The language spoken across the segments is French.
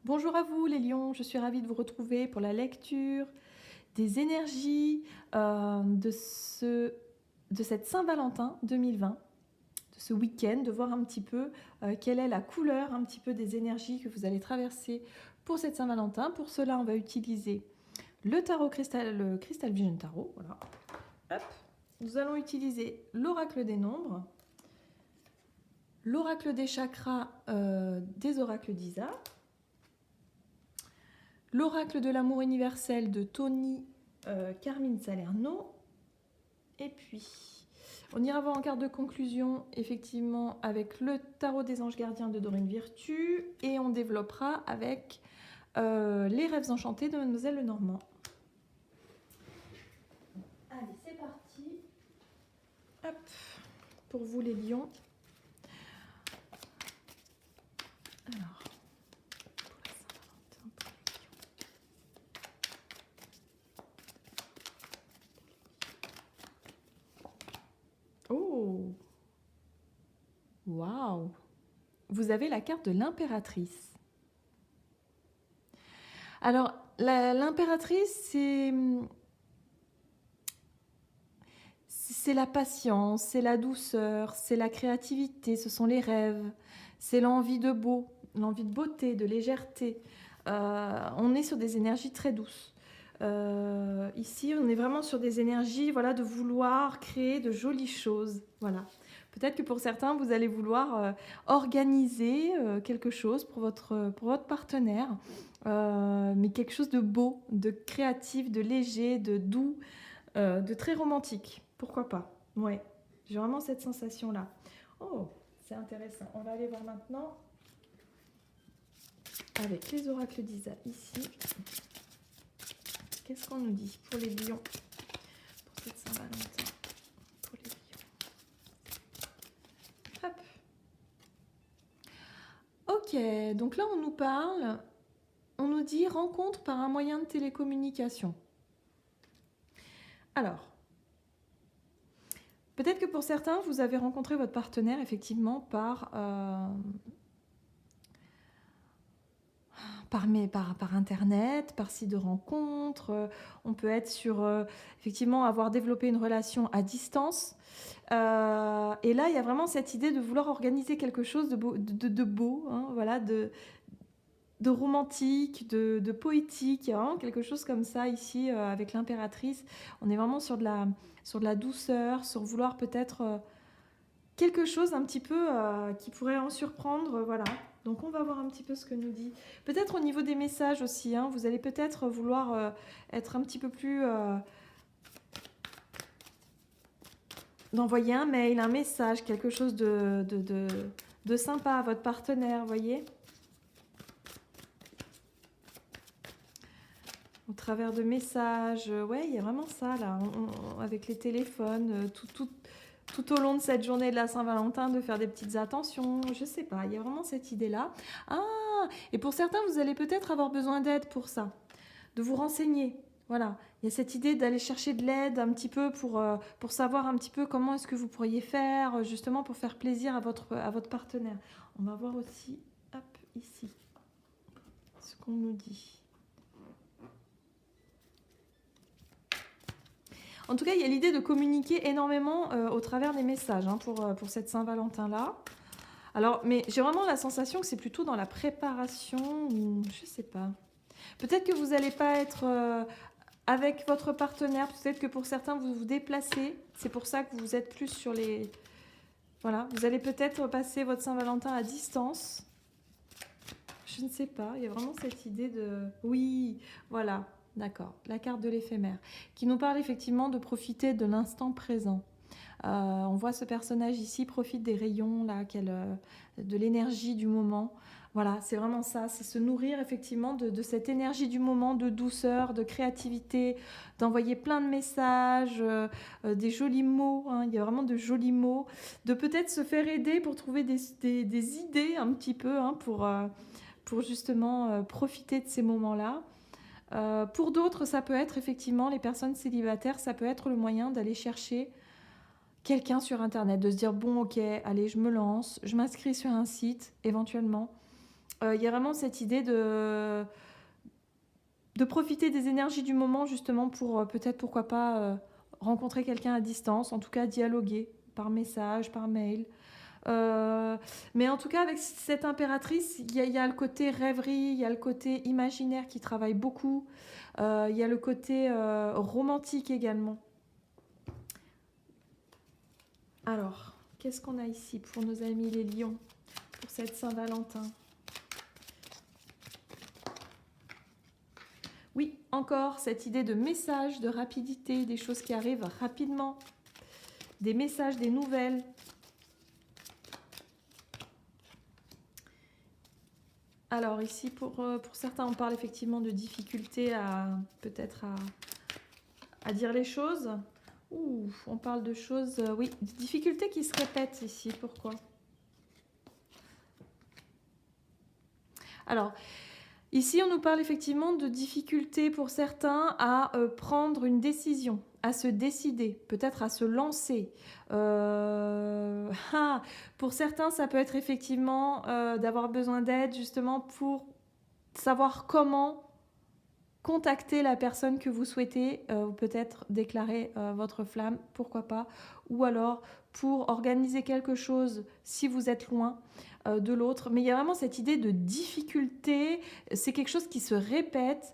Bonjour à vous les lions, je suis ravie de vous retrouver pour la lecture des énergies de cette Saint-Valentin 2020, de ce week-end, de voir un petit peu quelle est la couleur un petit peu des énergies que vous allez traverser pour cette Saint-Valentin. Pour cela, on va utiliser le tarot cristal, le Crystal Vision Tarot. Voilà. Hop. Nous allons utiliser l'oracle des nombres, l'oracle des chakras des oracles d'Isa, l'oracle de l'amour universel de Tony Carmine Salerno. Et puis, on ira voir en carte de conclusion, effectivement, avec le tarot des anges gardiens de Dorine Virtue. Et on développera avec les rêves enchantés de Mademoiselle Lenormand. Allez, c'est parti. Hop, pour vous les lions. Alors, oh, waouh! Vous avez la carte de l'impératrice. Alors, l'impératrice, c'est la patience, c'est la douceur, c'est la créativité, ce sont les rêves, c'est l'envie de beau, l'envie de beauté, de légèreté. On est sur des énergies très douces. Ici, on est vraiment sur des énergies, voilà, de vouloir créer de jolies choses. Voilà. Peut-être que pour certains, vous allez vouloir organiser quelque chose pour votre partenaire, mais quelque chose de beau, de créatif, de léger, de doux, de très romantique. Pourquoi pas? Ouais, j'ai vraiment cette sensation-là. Oh, c'est intéressant. On va aller voir maintenant avec les oracles d'Isa ici. Qu'est-ce qu'on nous dit pour les lions pour cette Saint-Valentin? Pour les lions. Hop. Ok, donc là on nous parle, on nous dit rencontre par un moyen de télécommunication. Alors, peut-être que pour certains, vous avez rencontré votre partenaire effectivement par Internet, par site de rencontre. On peut être sur, effectivement, avoir développé une relation à distance. Et là, il y a vraiment cette idée de vouloir organiser quelque chose de beau, hein, voilà, de romantique, de poétique, hein, quelque chose comme ça ici avec l'impératrice. On est vraiment sur de la douceur, sur vouloir peut-être quelque chose un petit peu qui pourrait en surprendre, voilà. Donc on va voir un petit peu ce que nous dit. Peut-être au niveau des messages aussi, hein, vous allez peut-être vouloir être un petit peu plus... d'envoyer un mail, un message, quelque chose de sympa à votre partenaire, vous voyez, au travers de messages. Ouais, il y a vraiment ça là, avec les téléphones, tout au long de cette journée de la Saint-Valentin, de faire des petites attentions, je sais pas, il y a vraiment cette idée-là. Ah, et pour certains, vous allez peut-être avoir besoin d'aide pour ça, de vous renseigner. Voilà, il y a cette idée d'aller chercher de l'aide un petit peu pour savoir un petit peu comment est-ce que vous pourriez faire, justement pour faire plaisir à votre partenaire. On va voir aussi, hop, ici, ce qu'on nous dit. En tout cas, il y a l'idée de communiquer énormément au travers des messages hein, pour cette Saint-Valentin-là. Alors, mais j'ai vraiment la sensation que c'est plutôt dans la préparation, ou je sais pas. Peut-être que vous n'allez pas être avec votre partenaire, peut-être que pour certains, vous vous déplacez. C'est pour ça que vous êtes plus sur les... Voilà, vous allez peut-être passer votre Saint-Valentin à distance. Je ne sais pas, il y a vraiment cette idée de... Oui, voilà. D'accord, la carte de l'éphémère, qui nous parle effectivement de profiter de l'instant présent. On voit ce personnage ici profite des rayons, là, de l'énergie du moment. Voilà, c'est vraiment ça, c'est se nourrir effectivement de cette énergie du moment, de douceur, de créativité, d'envoyer plein de messages, des jolis mots, hein, il y a vraiment de jolis mots, de peut-être se faire aider pour trouver des idées un petit peu hein, pour justement profiter de ces moments-là. Pour d'autres, ça peut être effectivement, les personnes célibataires, ça peut être le moyen d'aller chercher quelqu'un sur Internet, de se dire, bon, ok, allez, je me lance, je m'inscris sur un site, éventuellement. Il y a vraiment cette idée de profiter des énergies du moment justement pour peut-être, pourquoi pas, rencontrer quelqu'un à distance, en tout cas dialoguer par message, par mail. Mais en tout cas, avec cette impératrice, il y a le côté rêverie, il y a le côté imaginaire qui travaille beaucoup, il y a le côté romantique également. Alors, qu'est-ce qu'on a ici pour nos amis les lions, pour cette Saint-Valentin? Oui, encore cette idée de message, de rapidité, des choses qui arrivent rapidement, des messages, des nouvelles. Alors ici, pour certains, on parle effectivement de difficulté peut-être à dire les choses. Ouh, on parle de choses, oui, de difficultés qui se répètent ici. Pourquoi? Alors, ici, on nous parle effectivement de difficultés pour certains à prendre une décision, à se décider, peut-être à se lancer. Pour certains, ça peut être effectivement d'avoir besoin d'aide justement pour savoir comment contacter la personne que vous souhaitez, peut-être déclarer votre flamme, pourquoi pas, ou alors pour organiser quelque chose si vous êtes loin de l'autre. Mais il y a vraiment cette idée de difficulté, c'est quelque chose qui se répète.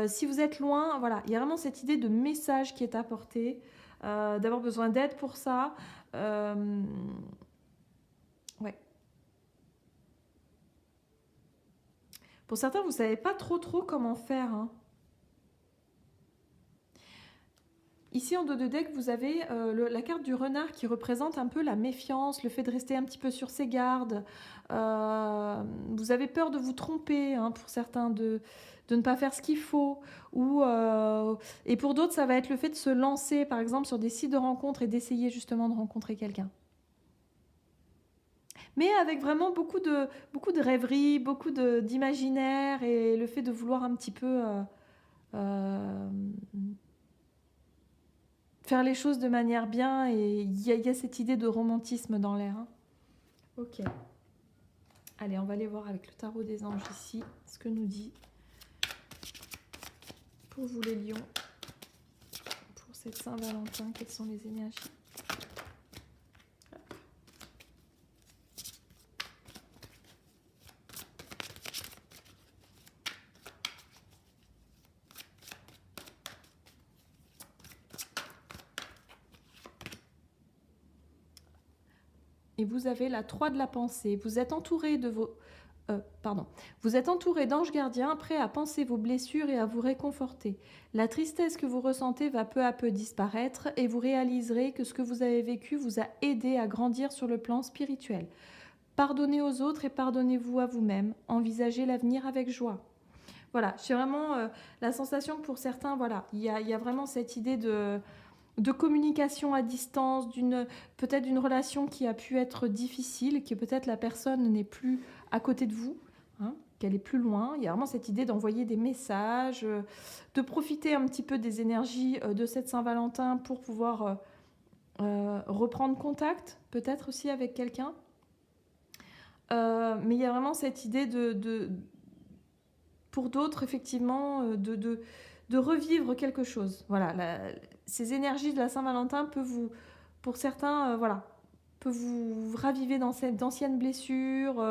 Si vous êtes loin, voilà, il y a vraiment cette idée de message qui est apporté, d'avoir besoin d'aide pour ça. Ouais. Pour certains, vous ne savez pas trop comment faire, hein. Ici, en dos de deck, vous avez la carte du renard qui représente un peu la méfiance, le fait de rester un petit peu sur ses gardes. Vous avez peur de vous tromper, hein, pour certains, de ne pas faire ce qu'il faut. Et pour d'autres, ça va être le fait de se lancer, par exemple, sur des sites de rencontres et d'essayer justement de rencontrer quelqu'un. Mais avec vraiment beaucoup de rêveries, beaucoup d'imaginaire et le fait de vouloir un petit peu... faire les choses de manière bien, et il y a cette idée de romantisme dans l'air, hein. Ok. Allez, on va aller voir avec le tarot des anges ici, ce que nous dit pour vous les lions, pour cette Saint-Valentin, quelles sont les énergies? Et vous avez la 3 de la pensée. Vous êtes entouré de vos... Vous êtes entouré d'anges gardiens prêts à penser vos blessures et à vous réconforter. La tristesse que vous ressentez va peu à peu disparaître et vous réaliserez que ce que vous avez vécu vous a aidé à grandir sur le plan spirituel. Pardonnez aux autres et pardonnez-vous à vous-même. Envisagez l'avenir avec joie. Voilà, j'ai vraiment la sensation que pour certains, voilà, il y a vraiment cette idée de communication à distance, peut-être d'une relation qui a pu être difficile, que peut-être la personne n'est plus à côté de vous, hein, qu'elle est plus loin. Il y a vraiment cette idée d'envoyer des messages, de profiter un petit peu des énergies de cette Saint-Valentin pour pouvoir reprendre contact, peut-être aussi avec quelqu'un. Mais il y a vraiment cette idée pour d'autres, effectivement, de revivre quelque chose. Voilà, ces énergies de la Saint-Valentin peuvent vous, pour certains, voilà, peuvent vous raviver d'anciennes blessures,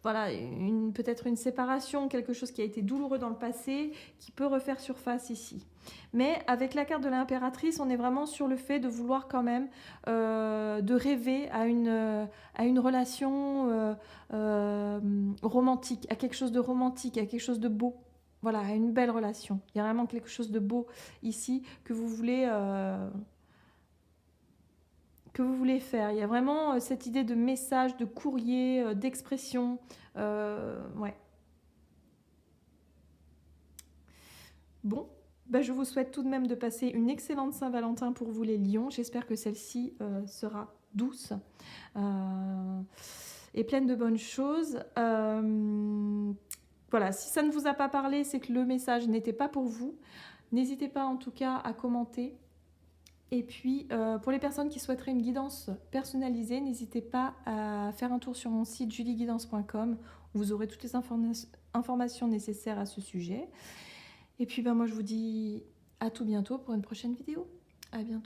voilà, peut-être une séparation, quelque chose qui a été douloureux dans le passé, qui peut refaire surface ici. Mais avec la carte de l'impératrice, on est vraiment sur le fait de vouloir quand même, de rêver à une relation romantique, à quelque chose de romantique, à quelque chose de beau. Voilà, à une belle relation. Il y a vraiment quelque chose de beau ici que vous voulez faire. Il y a vraiment cette idée de message, de courrier, d'expression. Ouais. Bon, bah, je vous souhaite tout de même de passer une excellente Saint-Valentin pour vous les lions. J'espère que celle-ci sera douce et pleine de bonnes choses. Voilà, si ça ne vous a pas parlé, c'est que le message n'était pas pour vous. N'hésitez pas en tout cas à commenter. Et puis, pour les personnes qui souhaiteraient une guidance personnalisée, n'hésitez pas à faire un tour sur mon site julieguidance.com. Vous aurez toutes les informations nécessaires à ce sujet. Et puis moi je vous dis à tout bientôt pour une prochaine vidéo. À bientôt.